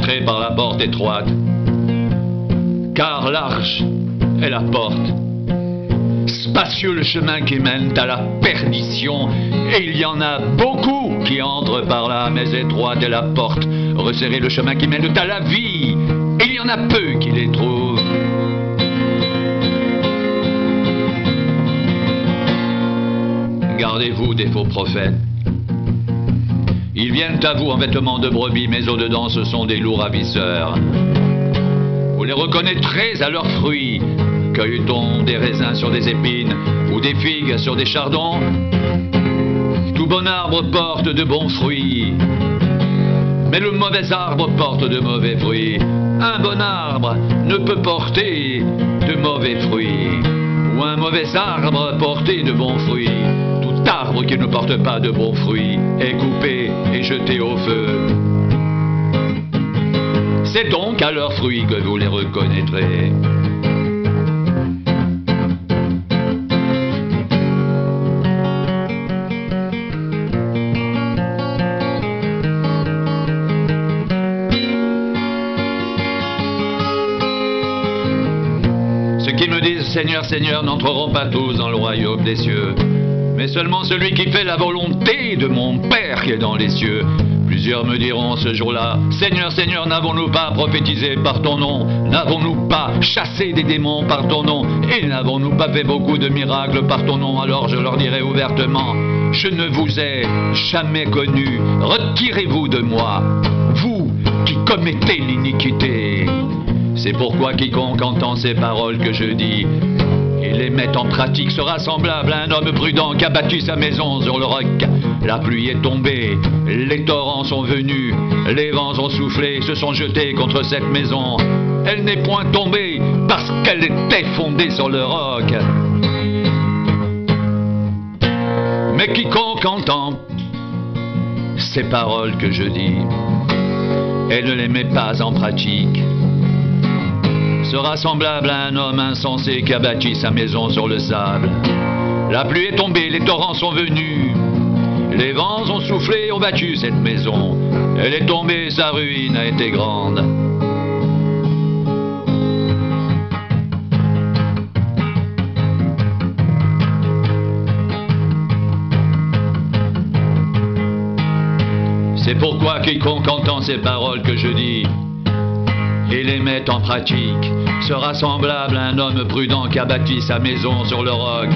entrez par la porte étroite, car large est la porte, spacieux le chemin qui mène à la perdition, et il y en a beaucoup qui entrent par là, mais étroite est la porte, resserrez le chemin qui mène à la vie, et il y en a peu qui les trouvent. Gardez-vous des faux prophètes. Ils viennent à vous en vêtements de brebis, mais au-dedans ce sont des loups ravisseurs. Vous les reconnaîtrez à leurs fruits. Cueille-t-on des raisins sur des épines ou des figues sur des chardons? Tout bon arbre porte de bons fruits, mais le mauvais arbre porte de mauvais fruits. Un bon arbre ne peut porter de mauvais fruits, ou un mauvais arbre porter de bons fruits. Tout arbre qui ne porte pas de bons fruits est coupé et jeté au feu. C'est donc à leurs fruits que vous les reconnaîtrez. Ceux qui me disent Seigneur, Seigneur n'entreront pas tous dans le royaume des cieux, mais seulement celui qui fait la volonté de mon Père qui est dans les cieux. Plusieurs me diront ce jour-là, Seigneur, Seigneur, n'avons-nous pas prophétisé par ton nom? N'avons-nous pas chassé des démons par ton nom? Et n'avons-nous pas fait beaucoup de miracles par ton nom? Alors je leur dirai ouvertement, je ne vous ai jamais connu. Retirez-vous de moi, vous qui commettez l'iniquité. C'est pourquoi quiconque entend ces paroles que je dis et les met en pratique sera semblable à un homme prudent qui a bâti sa maison sur le roc. La pluie est tombée, les torrents sont venus, les vents ont soufflé, se sont jetés contre cette maison. Elle n'est point tombée parce qu'elle était fondée sur le roc. Mais quiconque entend ces paroles que je dis et ne les met pas en pratique sera semblable à un homme insensé qui a bâti sa maison sur le sable. La pluie est tombée, les torrents sont venus, les vents ont soufflé et ont battu cette maison. Elle est tombée, sa ruine a été grande. C'est pourquoi quiconque entend ces paroles que je dis et les met en pratique sera semblable à un homme prudent qui a bâti sa maison sur le roc.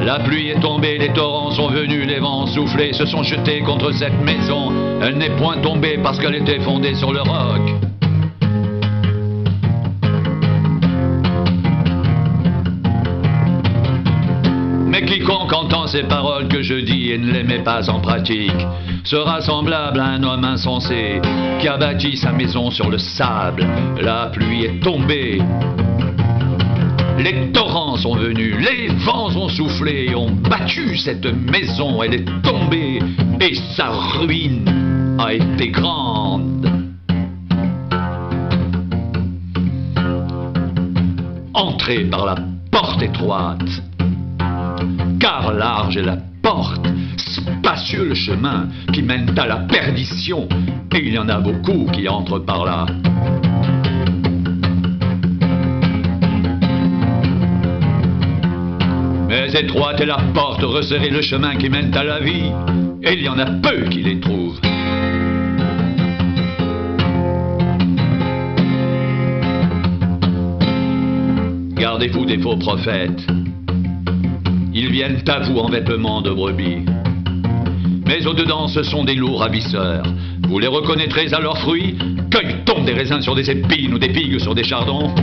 La pluie est tombée, les torrents sont venus, les vents ont soufflé, se sont jetés contre cette maison. Elle n'est point tombée parce qu'elle était fondée sur le roc. Mais quiconque entend ces paroles que je dis et ne les met pas en pratique sera semblable à un homme insensé qui a bâti sa maison sur le sable. La pluie est tombée, les torrents sont venus, les vents ont soufflé et ont battu cette maison. Elle est tombée et sa ruine a été grande. Entrez par la porte étroite, car large est la porte, spacieux le chemin qui mène à la perdition, et il y en a beaucoup qui entrent par là. Mais étroite est la porte, resserrez le chemin qui mène à la vie, et il y en a peu qui les trouvent. Gardez-vous des faux prophètes. Ils viennent à vous en vêtements de brebis, mais au-dedans ce sont des loups ravisseurs. Vous les reconnaîtrez à leurs fruits. Cueille-t-on des raisins sur des épines ou des figues sur des chardons?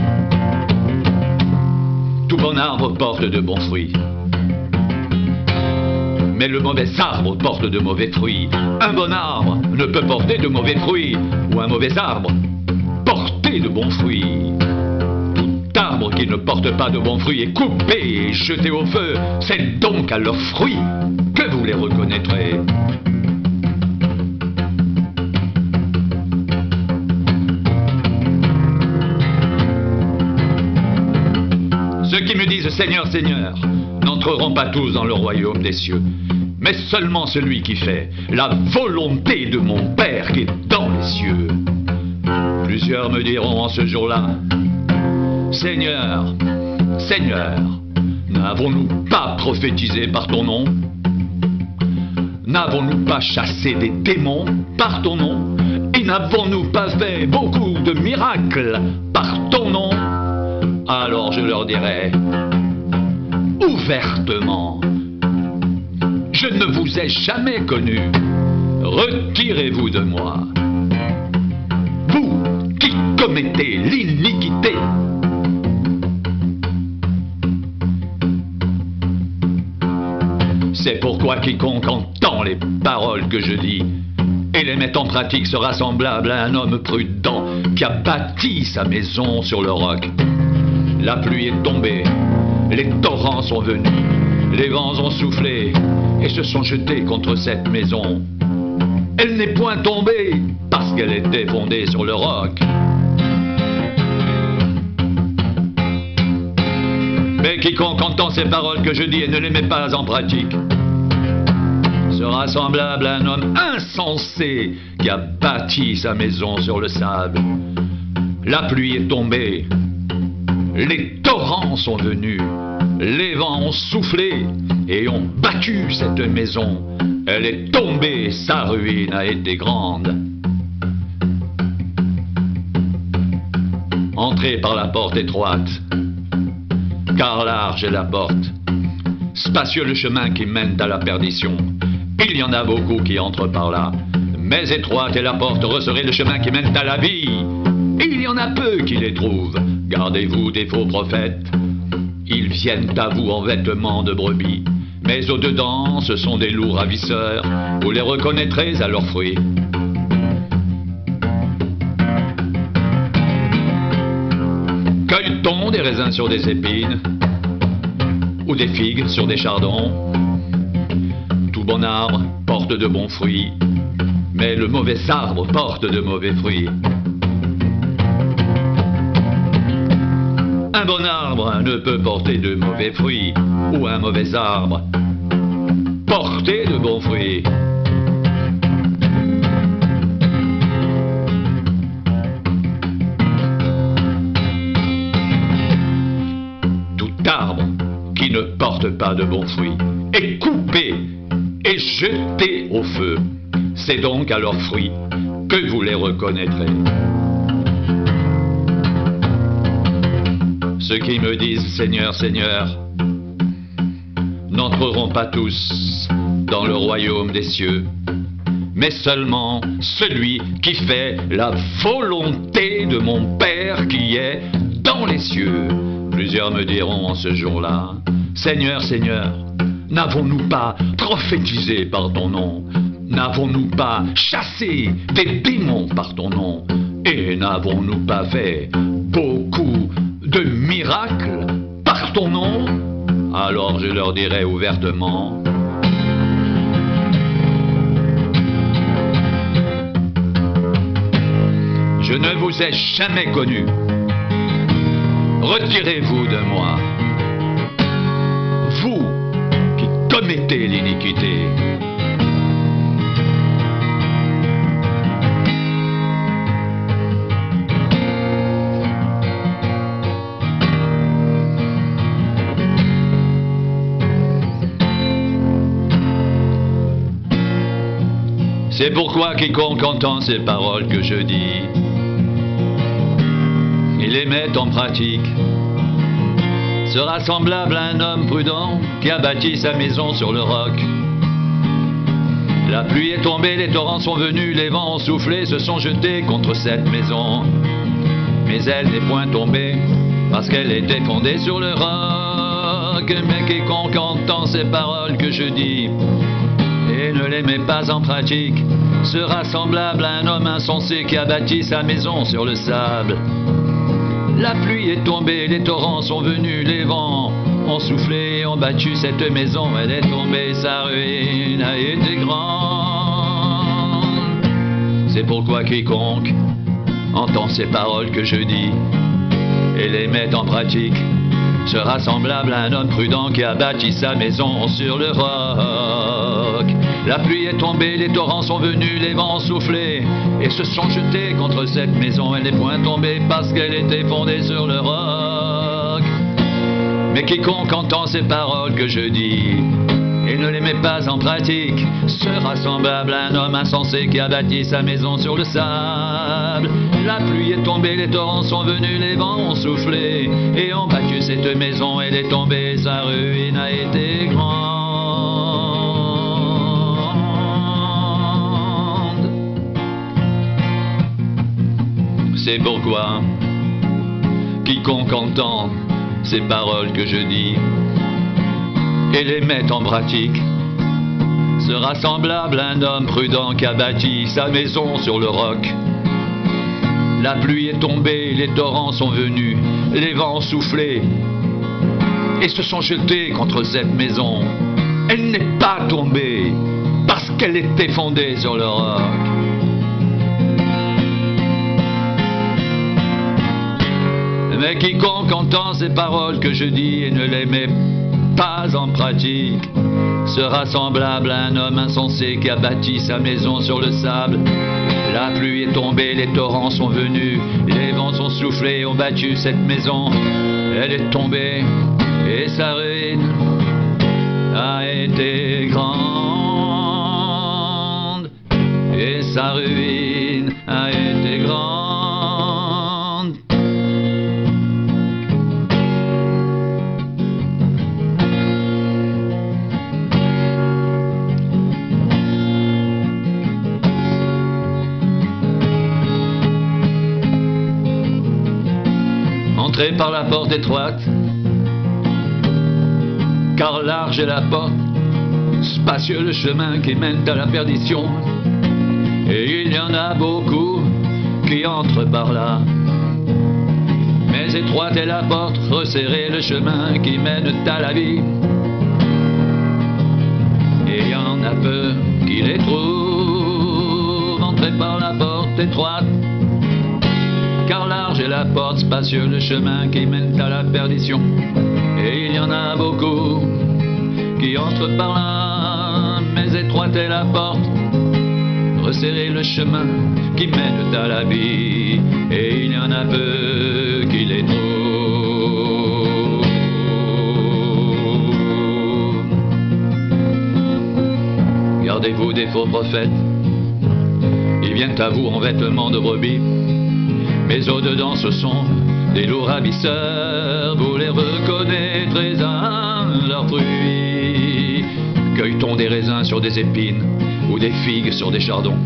Tout bon arbre porte de bons fruits, mais le mauvais arbre porte de mauvais fruits. Un bon arbre ne peut porter de mauvais fruits, ou un mauvais arbre porter de bons fruits. Tout arbre qui ne porte pas de bons fruits est coupé et jeté au feu. C'est donc à leurs fruits que vous les reconnaîtrez. Ceux qui me disent Seigneur, Seigneur n'entreront pas tous dans le royaume des cieux, mais seulement celui qui fait la volonté de mon Père qui est dans les cieux. Plusieurs me diront en ce jour-là, Seigneur, Seigneur, n'avons-nous pas prophétisé par ton nom? N'avons-nous pas chassé des démons par ton nom? Et n'avons-nous pas fait beaucoup de miracles par ton nom? Alors je leur dirai ouvertement, je ne vous ai jamais connu, retirez-vous de moi, vous qui commettez l'iniquité. C'est pourquoi quiconque entend les paroles que je dis et les met en pratique sera semblable à un homme prudent qui a bâti sa maison sur le roc. La pluie est tombée, les torrents sont venus, les vents ont soufflé et se sont jetés contre cette maison. Elle n'est point tombée parce qu'elle était fondée sur le roc. Mais quiconque entend ces paroles que je dis et ne les met pas en pratique sera semblable à un homme insensé qui a bâti sa maison sur le sable. La pluie est tombée, les torrents sont venus, les vents ont soufflé et ont battu cette maison. Elle est tombée, sa ruine a été grande. Entrez par la porte étroite, car large est la porte, spacieux le chemin qui mène à la perdition. Il y en a beaucoup qui entrent par là, mais étroite est la porte, resserrez le chemin qui mène à la vie. Il y en a peu qui les trouvent. Gardez-vous des faux prophètes. Ils viennent à vous en vêtements de brebis, mais au-dedans, ce sont des loups ravisseurs. Vous les reconnaîtrez à leurs fruits. Cueille-t-on des raisins sur des épines, ou des figues sur des chardons? Tout bon arbre porte de bons fruits, mais le mauvais arbre porte de mauvais fruits. Un bon arbre ne peut porter de mauvais fruits, ou un mauvais arbre porter de bons fruits. Tout arbre qui ne porte pas de bons fruits est coupé et jeté au feu. C'est donc à leurs fruits que vous les reconnaîtrez. Ceux qui me disent Seigneur, Seigneur, n'entreront pas tous dans le royaume des cieux, mais seulement celui qui fait la volonté de mon Père qui est dans les cieux. Plusieurs me diront en ce jour-là, Seigneur, Seigneur, n'avons-nous pas prophétisé par ton nom? N'avons-nous pas chassé des démons par ton nom? Et n'avons-nous pas fait beaucoup de miracles par ton nom? Alors je leur dirai ouvertement, je ne vous ai jamais connu, retirez-vous de moi, vous qui commettez l'iniquité. C'est pourquoi quiconque entend ces paroles que je dis et les met en pratique sera semblable à un homme prudent qui a bâti sa maison sur le roc. La pluie est tombée, les torrents sont venus, les vents ont soufflé, se sont jetés contre cette maison. Mais elle n'est point tombée parce qu'elle était fondée sur le roc. Mais quiconque entend ces paroles que je dis et ne les met pas en pratique sera semblable à un homme insensé qui a bâti sa maison sur le sable. La pluie est tombée, les torrents sont venus, les vents ont soufflé, ont battu cette maison, elle est tombée, sa ruine a été grande. C'est pourquoi quiconque entend ces paroles que je dis et les met en pratique sera semblable à un homme prudent qui a bâti sa maison sur le roc. La pluie est tombée, les torrents sont venus, les vents ont soufflé et se sont jetés contre cette maison. Elle n'est point tombée parce qu'elle était fondée sur le roc. Mais quiconque entend ces paroles que je dis et ne les met pas en pratique sera semblable à un homme insensé qui a bâti sa maison sur le sable. La pluie est tombée, les torrents sont venus, les vents ont soufflé et ont battu cette maison. Elle est tombée, sa ruine a été grande. C'est pourquoi quiconque entend ces paroles que je dis et les met en pratique sera semblable à un homme prudent qui a bâti sa maison sur le roc. La pluie est tombée, les torrents sont venus, les vents ont soufflé et se sont jetés contre cette maison. Elle n'est pas tombée parce qu'elle était fondée sur le roc. Mais quiconque entend ces paroles que je dis et ne les met pas en pratique sera semblable à un homme insensé qui a bâti sa maison sur le sable. La pluie est tombée, les torrents sont venus, les vents ont soufflé et ont battu cette maison. Elle est tombée et sa ruine a été grande. Et sa ruine a été grande. Entrez par la porte étroite, car large est la porte, spacieux le chemin qui mène à la perdition. Et il y en a beaucoup qui entrent par là. Mais étroite est la porte, resserré le chemin qui mène à la vie. Et il y en a peu qui les trouvent. Entrez par la porte étroite, car large est la porte, spacieux le chemin qui mène à la perdition. Et il y en a beaucoup qui entrent par là, mais étroite est la porte, resserré le chemin qui mène à la vie. Et il y en a peu qui les trouvent. Gardez-vous des faux prophètes, ils viennent à vous en vêtements de brebis, mais au-dedans ce sont des loups ravisseurs. Vous les reconnaîtrez à leurs fruits. Cueille-t-on des raisins sur des épines ou des figues sur des chardons?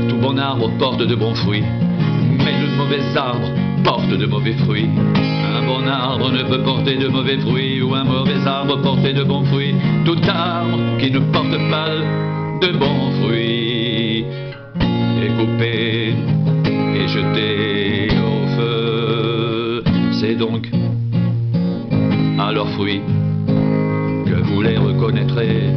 Tout bon arbre porte de bons fruits, mais le mauvais arbre porte de mauvais fruits. Un bon arbre ne peut porter de mauvais fruits, ou un mauvais arbre porter de bons fruits. Tout arbre qui ne porte pas de bons fruits est coupé et jeté au feu. C'est donc à leurs fruits que vous les reconnaîtrez.